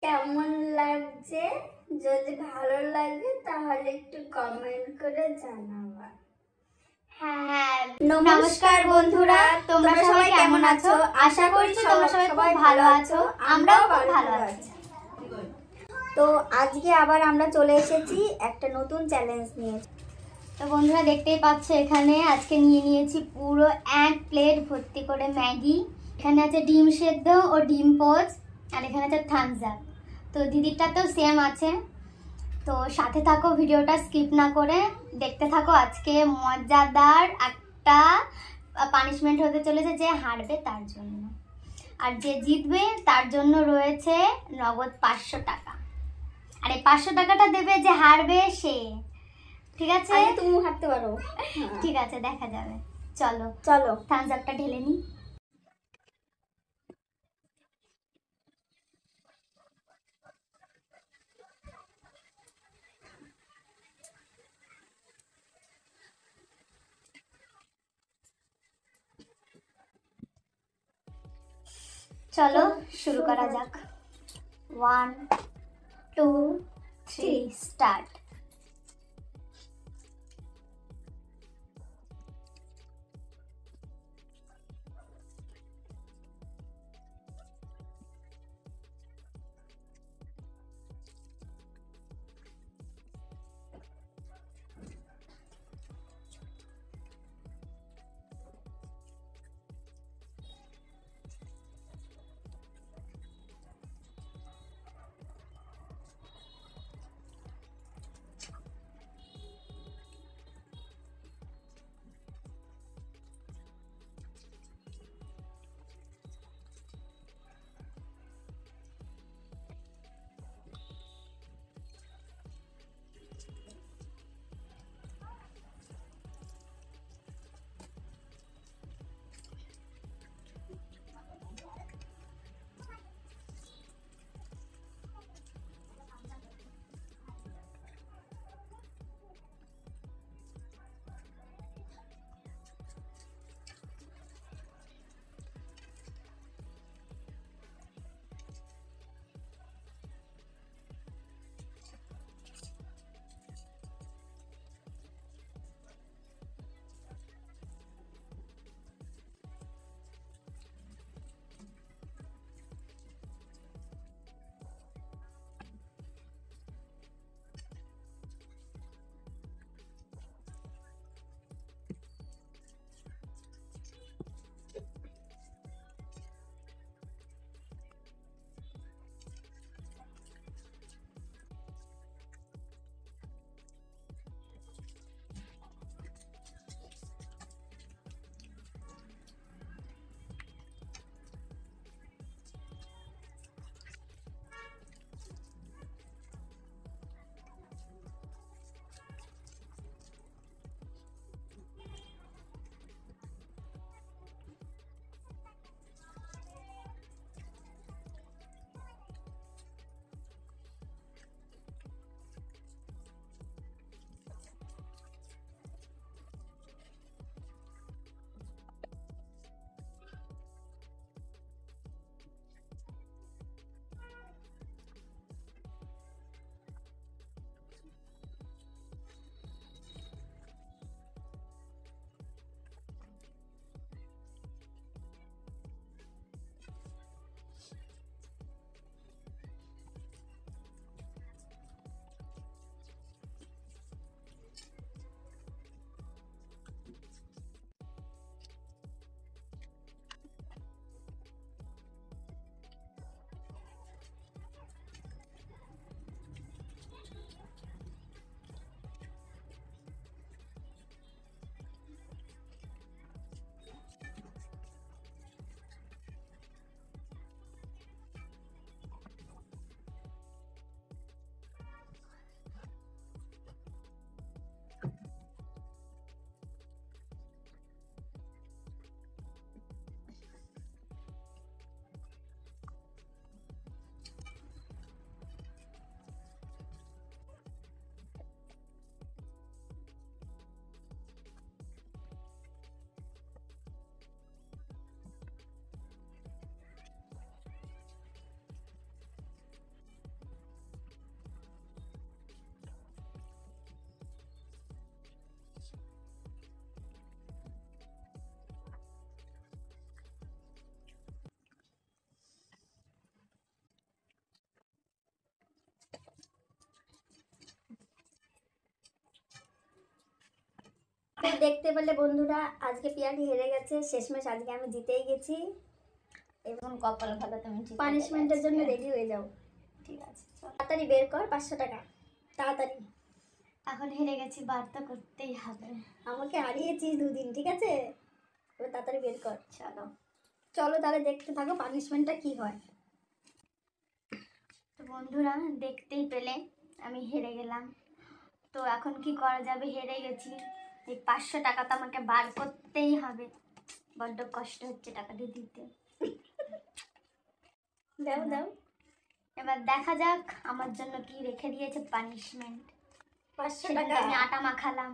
কেমন লাগছে। যদি ভালো লাগে তাহলে একটু কমেন্ট করে জানাবা। হ্যাঁ, নমস্কার বন্ধুরা, তোমরা সবাই কেমন আছো? আশা করছি তোমরা সবাই খুব ভালো আছো, আমরাও খুব ভালো আছি। তো আজকে আবার আমরা চলে এসেছি একটা নতুন চ্যালেঞ্জ নিয়ে। তো বন্ধুরা দেখতেই পাচ্ছ, এখানে আজকে নিয়ে নিয়েছি পুরো 1 প্লেট ভর্তি করে ম্যাগি। এখানে আছে ডিম সেদ্ধ ও ডিম পোচ, আর এখানে আছে থামস আপ। তো দিদিরটাতেও সেম আছে। তো সাথে থাকো, ভিডিওটা স্কিপ না করে দেখতে থাকো। আজকে মজাদার একটা পানিশমেন্ট হতে চলেছে যে হারবে তার জন্য, আর যে জিতবে তার জন্য রয়েছে নগদ 500 টাকা। আর এই 500 টাকাটা দেবে যে হারবে সে। ঠিক আছে, তুমি হাঁটতে পারো। ঠিক আছে, দেখা যাবে। চলো চলো থামস আপটা ঢেলে নি। চলো শুরু করা যাক। 1 2 3 স্টার্ট। তো দেখতে পেলে বন্ধুরা, আজকে পিয়ালি হেরে গেছে, শেষমেশ আজকে আমি জিতেই গেছি। এবং কপাল ভালো, তুমি পানিশমেন্টের জন্য রেডি হয়ে যাও। ঠিক আছে, তাড়াতাড়ি বের কর 500 টাকা, তাড়াতাড়ি। এখন হেরে গেছি, বার তো করতেই হবে। আমাকে হারিয়েছিস 2 দিন, ঠিক আছে? এবার তাড়াতাড়ি বের কর। চলো চলো তাহলে দেখতে থাকো পানিশমেন্টটা কি হয়। তো বন্ধুরা, দেখতেই পেলে আমি হেরে গেলাম। তো এখন কি করা যাবে, হেরে গেছি, এই 500 টাকা তো আমাকে বার করতেই হবে। বড্ড কষ্ট হচ্ছে টাকাটা দিতে। দাও দাও। এবার দেখা যাক আমার জন্য কি রেখে দিয়েছে পানিশমেন্ট। 500 টাকা আমি আটা মাখালাম।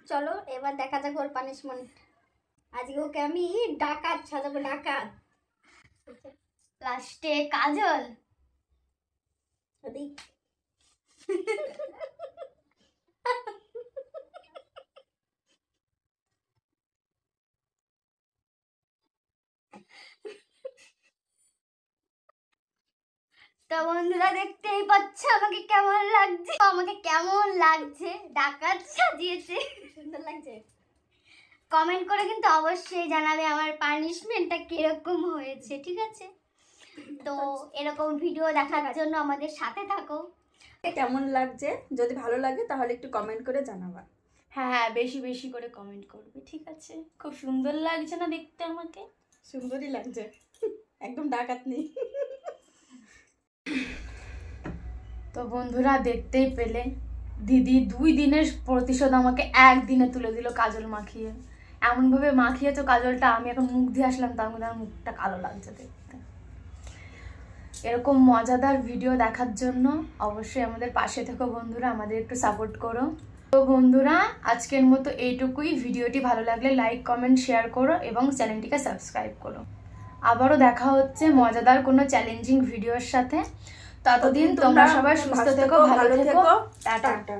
চলো এবার দেখা যাক ওর পানিশমেন্ট। আজকে ওকে আমি ডাকাত সাজাবো, ডাকাত। লাস্টে কাজল। ওদিক। তো বন্ধুরা, দেখতেই পাচ্ছ আমাকে কেমন লাগছে, ডাকাত সাজিয়েছে। সুন্দর লাগছে। কমেন্ট করে কিন্তু অবশ্যই জানাবে আমার পানিশমেন্টটা কিরকম হয়েছে, ঠিক আছে? তো এরকম ভিডিও দেখার জন্য আমাদের সাথে থাকো। কেমন লাগছে, যদি ভালো লাগে তাহলে একটু কমেন্ট করে জানাবা। হ্যাঁ, বেশি বেশি করে কমেন্ট করবে, ঠিক আছে? খুব সুন্দর লাগছে না দেখতে আমাকে? সুন্দরই লাগছে, একদম ডাকাত নেই। তো বন্ধুরা, দেখতেই পেলে দিদি 2 দিনের প্রতিশোধ আমাকে একদিনে তুলে দিল কাজল মাখিয়ে। এমনভাবে মাখিয়েছো কাজলটা, আমি এখন মুখ দিয়ে আসলাম, তার মধ্যে আমার মুখটা কালো লাগছে দেখতে। এরকম মজাদার ভিডিও দেখার জন্য অবশ্যই আমাদের পাশে থেকো বন্ধুরা, আমাদের একটু সাপোর্ট করো। তো বন্ধুরা, আজকের মতো এইটুকুই। ভিডিওটি ভালো লাগলে লাইক, কমেন্ট, শেয়ার করো এবং চ্যানেলটিকে সাবস্ক্রাইব করো। আবারও দেখা হচ্ছে মজাদার কোনো চ্যালেঞ্জিং ভিডিওর সাথে। ততদিন তোমরা সবাই সুস্থ থেকো, ভালো থেকো, টাটা।